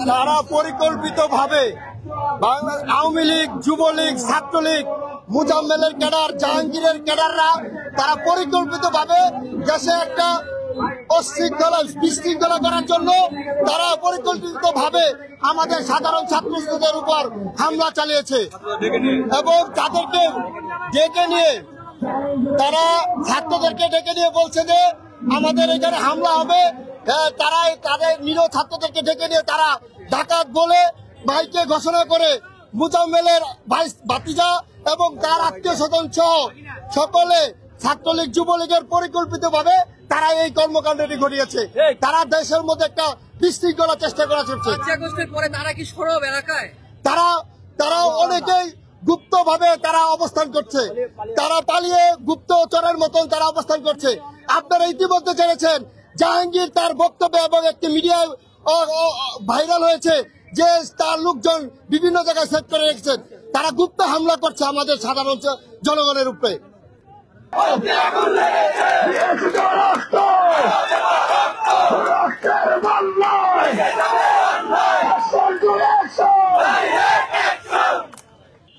তারা পরিকল্পিতভাবে আওয়ামী লীগ, যুবলীগ, ছাত্রলীগ, মুজাম্মেলের ক্যাডার, জাহাঙ্গীরের ক্যাডাররা তারা পরিকল্পিতভাবে দেশে একটা বিশৃঙ্খলা করার জন্য তারা পরিকল্পিতভাবে আমাদের সাধারণ ছাত্রছাত্রীদের উপর হামলা চালিয়েছে এবং তাদেরকে ডেকে নিয়ে তারা ছাত্রদেরকে ডেকে নিয়ে বলছে যে আমাদের এখানে হামলা হবে। তারা তাদের নিরীহ ছাত্রদেরকে ডেকে নিয়ে তারা ডাকাত বলে ভাইকে ঘোষণা করে মুজাম্মেলের ভাতিজা এবং তার আত্মীয় স্বজন সহ সকলে ছাত্রলীগ, যুবলীগের পরিকল্পিতভাবে তারা এই কর্মকাণ্ডটি ঘটিয়েছে। তারা দেশের মধ্যে একটা বিশৃঙ্খলা চেষ্টা করা চলছে। তারা অনেকেই গুপ্তভাবে তারা অবস্থান করছে, তারা পালিয়ে গুপ্তচরের মতন তারা অবস্থান করছে। আপনারা ইতিমধ্যে জেনেছেন জাহাঙ্গীর তার বক্তব্য এবং একটি মিডিয়ায় ভাইরাল হয়েছে যে তার লোকজন বিভিন্ন জায়গায় সেট করে রেখেছেন। তারা গুপ্ত হামলা করছে আমাদের সাধারণ জনগণের উপরে।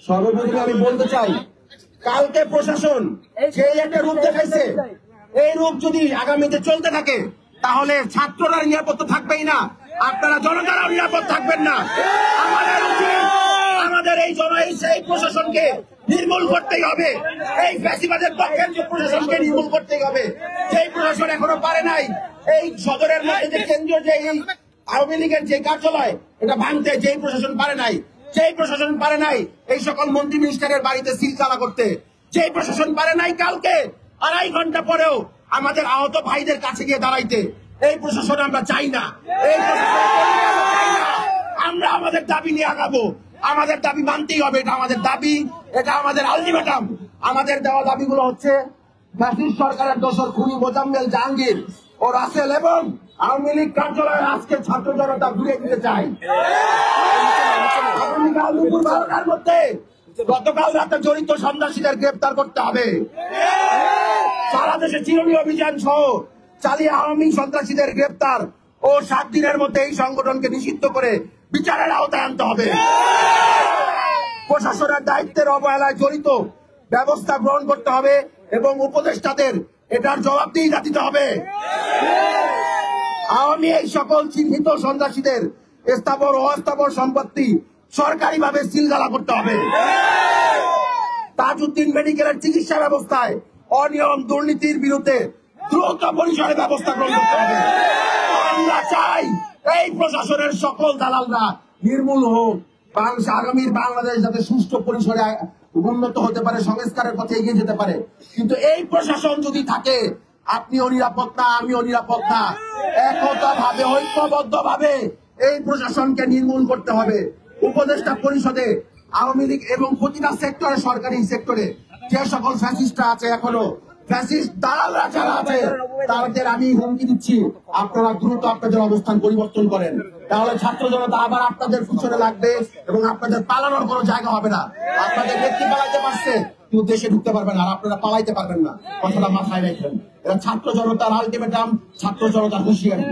সর্বোপরি আমি বলতে চাই, কালকে প্রশাসন সেই একটা রূপ দেখাইছে, এই রূপ যদি আগামীতে চলতে থাকে তাহলে ছাত্ররা নিরাপত্তা থাকবেই না, আপনারা জনগণও নিরাপদ থাকবেন না। আমাদের এই প্রশাসনকে নির্মূল করতেই হবে, এই ফ্যাসিবাদের পক্ষের যে প্রশাসনকে নির্মূল করতেই হবে। যেই প্রশাসন এখনো পারে নাই এই সদরের মধ্যে যে কেন্দ্রীয় যে আওয়ামী লীগের যে কার্যালয় এটা ভাঙতে, যেই প্রশাসন পারে নাই, যেই প্রশাসন পারে নাই এই সকল মন্ত্রী মিনিস্টারের বাড়িতে সিলগালা করতে, যেই প্রশাসন পারে নাই কালকে 2.5 ঘন্টা পরেও আমাদের আহত ভাইদের কাছে গিয়ে দাঁড়াইতে, এই প্রশাসন আমরা চাই না। আমরা আমাদের দাবি নিয়ে আগাবো, আমাদের দাবি মানতেই হবে, এটা আমাদের দাবি, এটা আমাদের আলটিমেটাম। আমাদের দেওয়া দাবিগুলো হচ্ছে ফ্যাসিস্ট সরকারের দোসর খুনি মোজাম্মেল, জাহাঙ্গীর ও রাসেল এবং আওয়ামী লীগ কার্যালয়ে আজকে ছাত্র জনতা ঘুরে দিতে চাই। গতকাল রাতে জড়িত সন্ত্রাসীদের গ্রেপ্তার করতে হবে। সারা দেশে চিরুনি অভিযান সহ চালিয়ে আওয়ামী সন্ত্রাসীদের গ্রেপ্তার ও 7 দিনের মধ্যে এই সংগঠনকে নিষিদ্ধ করে বিচারের আওতায় আনতে হবে। প্রশাসনের দায়িত্বের অবহেলায় জড়িত ব্যবস্থা গ্রহণ করতে হবে এবং উপদেষ্টাদের এটার জবাবদিহি দিতে হবে। আওয়ামী এই সকল চিহ্নিত সন্ত্রাসীদের স্থাবর ও অস্থাবর সম্পত্তি সরকারিভাবে সিলগালা করতে হবে। তাজউদ্দিন মেডিকেলের চিকিৎসা ব্যবস্থায় অনিয়ম দুর্নীতির বিরুদ্ধে দ্রুত পরিসরে ব্যবস্থা গ্রহণ করতে হবে। আমরা চাই এই প্রশাসনের সকল দালালরা নির্মূল হোক, আগামীর বাংলাদেশ যাতে সুষ্ঠু পরিসরে উন্নত হতে পারে, সংস্কারের পথে এগিয়ে যেতে পারে। কিন্তু এই প্রশাসন যদি থাকে, আপনিও নিরাপদ না, আমিও নিরাপদ না। একতা ভাবে, ঐক্যবদ্ধ ভাবে এই প্রশাসনকে নির্মূল করতে হবে। উপদেষ্টা পরিষদে আওয়ামী লীগ এবং প্রতিটা সেক্টরে, সরকারি সেক্টরে যে সকল ফ্যাসিস্টরা আছে, এখনো ফ্যাসিস্ট দালালরা যারা আছে, তাদের আমি হুমকি দিচ্ছি, আপনারা দ্রুত আপনাদের অবস্থান পরিবর্তন করেন। তাহলে ছাত্র জনতা আবার আপনাদের পিছনে লাগবে এবং আপনাদের পালানোর কোনো জায়গা হবে না। আপনাদের ব্যক্তি পালাইতে পারছে, কিন্তু দেশে ঢুকতে পারবেন না, আর আপনারা পালাইতে পারবেন না। কথাটা মাথায় রাখবেন। এটা ছাত্র জনতার আলটিমেটাম, ছাত্র জনতার হুঁশিয়ারি।